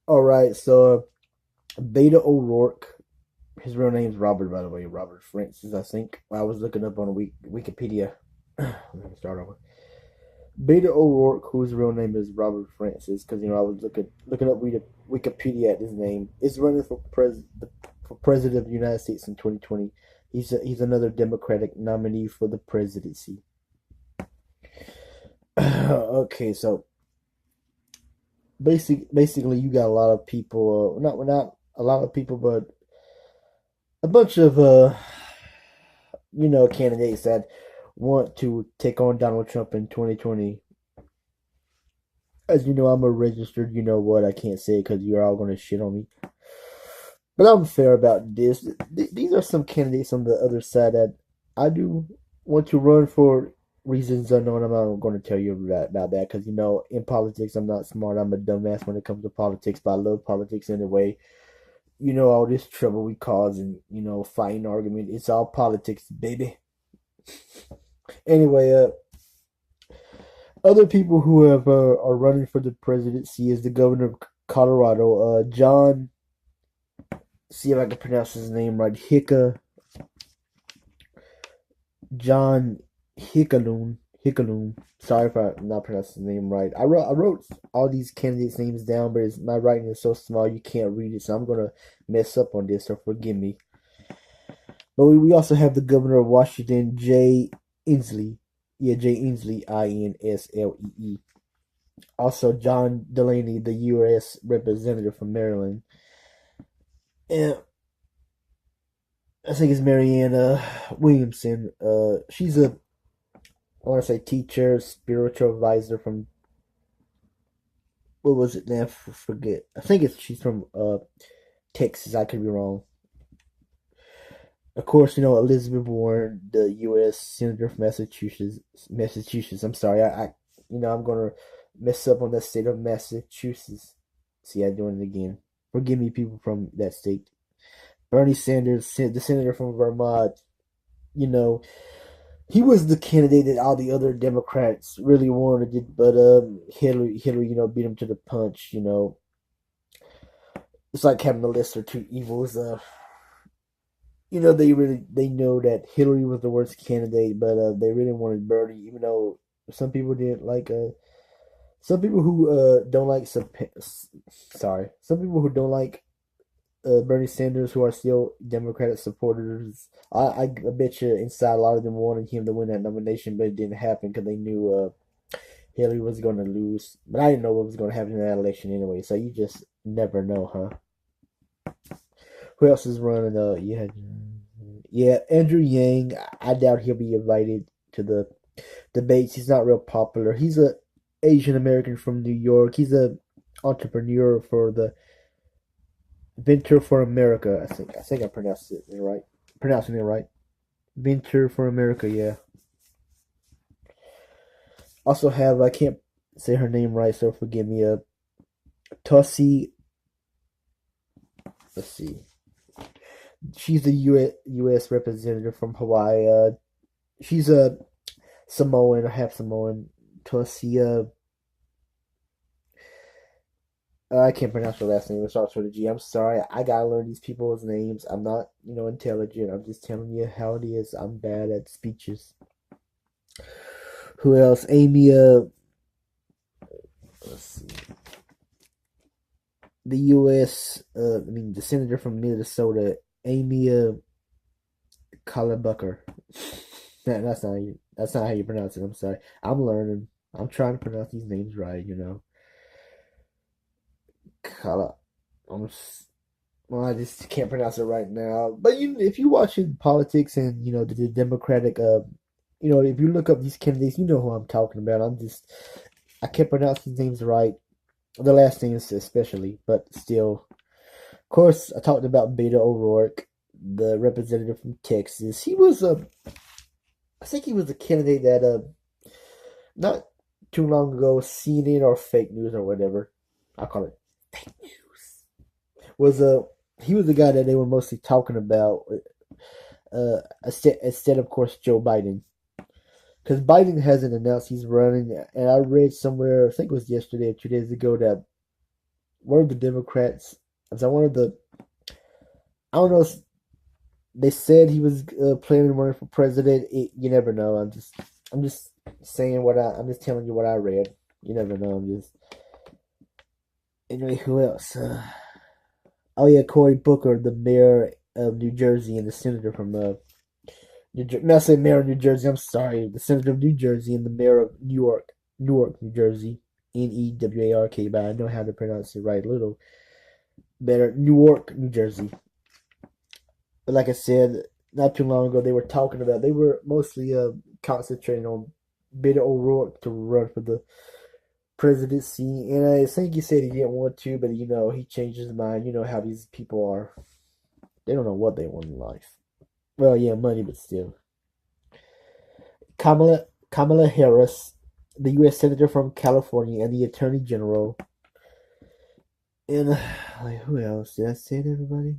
All right, so Beto O'Rourke. His real name's Robert, by the way. Robert Francis, I think. I was looking up on Wikipedia. Let me start over. Beto O'Rourke, whose real name is Robert Francis, because I was looking up Wikipedia at his name, is running for president of the United States in 2020. He's another Democratic nominee for the presidency. Okay, so basically, you got a lot of people. Not a lot of people, but a bunch of candidates that want to take on Donald Trump in 2020. As you know, I'm a registered. You know what? I can't say it because you're all going to shit on me. But I'm fair about this. These are some candidates on the other side that I do want to run for reasons unknown. I'm not going to tell you about that because in politics, I'm not smart. I'm a dumbass when it comes to politics, but I love politics anyway. All this trouble we cause and fighting argument. It's all politics, baby. Anyway, other people who have are running for the presidency is the governor of Colorado, John. See if I can pronounce his name right. John Hickalum. Sorry if I'm not pronouncing his name right. I wrote all these candidates' names down, but my writing is so small you can't read it, so I'm gonna mess up on this, so forgive me. But we also have the governor of Washington, Jay Inslee. Yeah, Jay Inslee, Inslee. Also, John Delaney, the U.S. representative from Maryland. And I think it's Marianne Williamson. She's I want to say teacher, spiritual advisor from, what was it now? Forget. I think she's from Texas. I could be wrong. Of course, Elizabeth Warren, the U.S. Senator from Massachusetts. Massachusetts. I'm sorry. I'm gonna mess up on the state of Massachusetts. See, I'm doing it again. Forgive me, people from that state. Bernie Sanders, the senator from Vermont. You know, he was the candidate that all the other Democrats really wanted, but Hillary, beat him to the punch. It's like having a lesser two evils. They know that Hillary was the worst candidate, but they really wanted Bernie, even though some people didn't like. Some people who don't like some people who don't like Bernie Sanders, who are still Democratic supporters. I bet you inside a lot of them wanted him to win that nomination, but it didn't happen because they knew Hillary was going to lose. But I didn't know what was going to happen in that election anyway, so you just never know, huh? Who else is running? Yeah, Andrew Yang. I doubt he'll be invited to the debates. He's not real popular. He's a Asian American from New York. He's a entrepreneur for the Venture for America. I think I pronounced it right. Pronouncing it right. Venture for America. Yeah. Also have, I can't say her name right, so forgive me. Tussie. Let's see. She's a U.S. representative from Hawaii. She's a Samoan, or half Samoan. Tussie. I can't pronounce her last name. It starts with a G. I'm sorry. I gotta learn these people's names. I'm not, intelligent. I'm just telling you how it is. I'm bad at speeches. Who else? Amy. Let's see. The U.S. The senator from Minnesota, Amy Calabucker. That's not how you pronounce it. I'm sorry. I'm learning. I'm trying to pronounce these names right. Kala. I'm Well, I just can't pronounce it right now. But if you watch in politics and the Democratic, if you look up these candidates, you know who I'm talking about. I can't pronounce these names right. The last names especially, but still. Of course, I talked about Beto O'Rourke, the representative from Texas. I think he was a candidate that not too long ago, CNN or fake news or whatever. I call it fake news. Was he was the guy that they were mostly talking about. Instead, of course, Joe Biden, because Biden hasn't announced he's running. And I read somewhere, I think it was yesterday or 2 days ago, that one of the Democrats. I one of the. I don't know. They said he was planning on running for president. You never know. I'm just saying what I'm just telling you what I read. You never know. I'm just. Anyway, who else? Oh yeah, Cory Booker, the mayor of New Jersey and the senator from New Jersey. Not say mayor of New Jersey. I'm sorry, the senator of New Jersey and the mayor of Newark, New Jersey. Newark, but I know how to pronounce it right a little better. Newark, New Jersey. But like I said, not too long ago, they were mostly concentrating on Beto O'Rourke to run for the presidency. And I think he said he didn't want to, but he changed his mind. You know how these people are. They don't know what they want in life. Well, yeah, money, but still. Kamala Harris, the U.S. Senator from California and the Attorney General. And like, who else? Did I say it, everybody?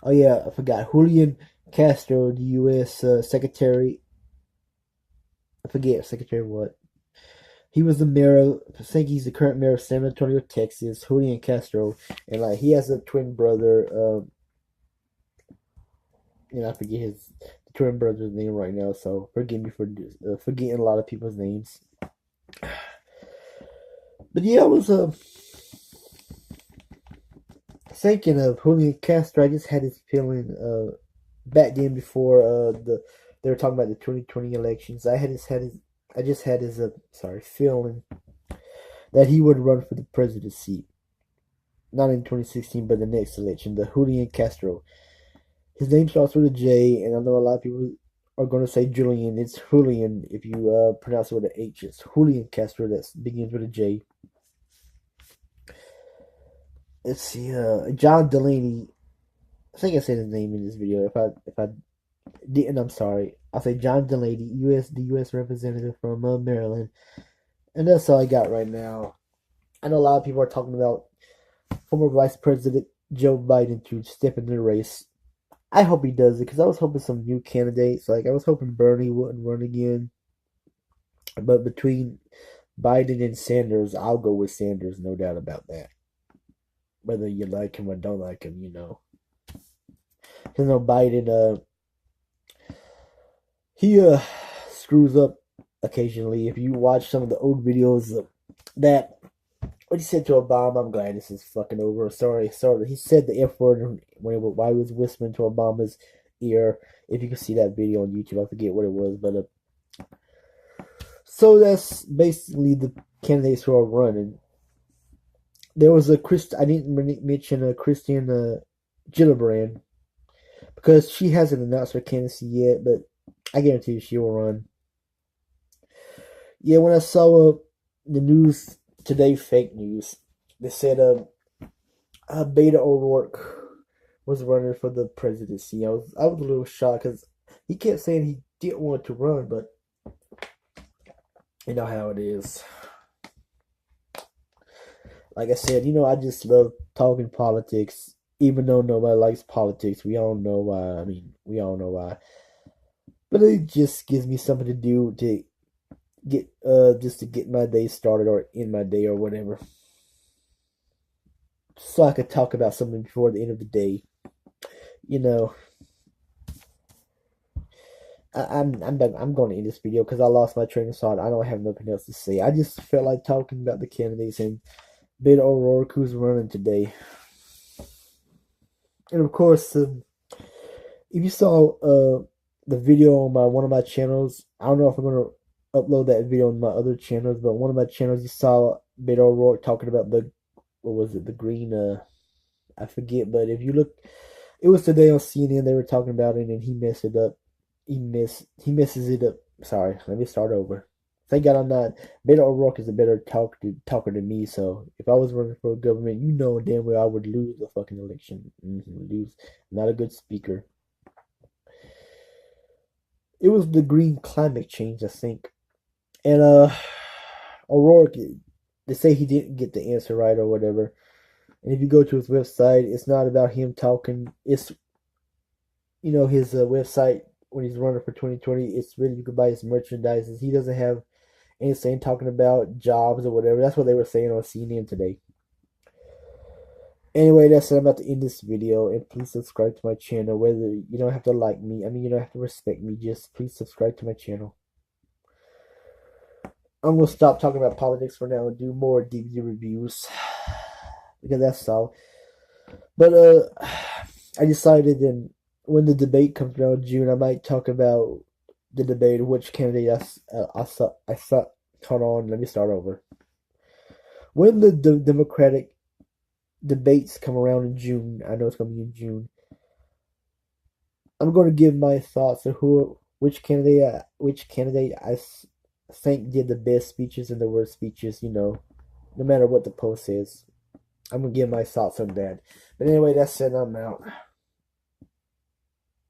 Oh yeah, I forgot. Julian Castro, the U.S. Secretary. I forget Secretary what. He was the mayor. I think he's the current mayor of San Antonio, Texas. Julian Castro, and like he has a twin brother. I forget his twin brother's name right now. So forgive me for forgetting a lot of people's names. But yeah, I was thinking of Julian Castro. I just had this feeling back then before they were talking about the 2020 elections. I just had his feeling that he would run for the presidency, not in 2016, but the next election. The Julian Castro. His name starts with a J, and I know a lot of people are going to say Julian. It's Julian if you pronounce it with an H. It's Julian Castro that begins with a J. Let's see, John Delaney. I think I said his name in this video. If I didn't, I'm sorry. I'll say John Delaney, the U.S. representative from Maryland, and that's all I got right now. I know a lot of people are talking about former Vice President Joe Biden to step in the race. I hope he does it because I was hoping some new candidates. Like I was hoping Bernie wouldn't run again, but between Biden and Sanders, I'll go with Sanders, no doubt about that. Whether you like him or don't like him, Because Biden, he screws up occasionally. If you watch some of the old videos that what he said to Obama, I'm glad this is fucking over. Sorry. He said the F word while he was whispering to Obama's ear. If you can see that video on YouTube, I forget what it was, but so that's basically the candidates who are running. There was I didn't mention a Christian Gillibrand because she hasn't announced her candidacy yet, but I guarantee you she will run. Yeah, when I saw the news today, fake news, they said Beto O'Rourke was running for the presidency. I was a little shocked because he kept saying he didn't want to run, but you know how it is. Like I said, I just love talking politics, even though nobody likes politics. We all know why. I mean, we all know why. But it just gives me something to do to get my day started or end my day or whatever. So I could talk about something before the end of the day. You know, I'm going to end this video because I lost my train of thought. I don't have nothing else to say. I just felt like talking about the candidates and Beto O'Rourke who's running today. And of course, if you saw the video on one of my channels, I don't know if I'm going to upload that video on my other channels, but one of my channels you saw Beto O'Rourke talking about what was it, the green, I forget, but if you look, it was today on CNN, they were talking about it, and he messed it up. He messes it up. Sorry, let me start over. Thank God I'm not. Beto O'Rourke is a better talker than me. So if I was running for government, damn well I would lose the fucking election. Lose. Not a good speaker. It was the green climate change, I think. And O'Rourke, they say he didn't get the answer right or whatever. And if you go to his website, it's not about him talking. It's his website when he's running for 2020. It's really you can buy his merchandise. He doesn't have insane talking about jobs or whatever. That's what they were saying on CNN today. Anyway, that's it. I'm about to end this video, and please subscribe to my channel. Whether you don't have to like me, I mean, you don't have to respect me. Just please subscribe to my channel. I'm gonna stop talking about politics for now and do more DVD reviews because that's all. But I decided then when the debate comes around June, I might talk about the debate, which candidate I saw. Hold on, let me start over. When the Democratic debates come around in June, I know it's gonna be in June. I'm going to give my thoughts on which candidate I think did the best speeches and the worst speeches. No matter what the post is, I'm gonna give my thoughts on that. But anyway, that's it. I'm out.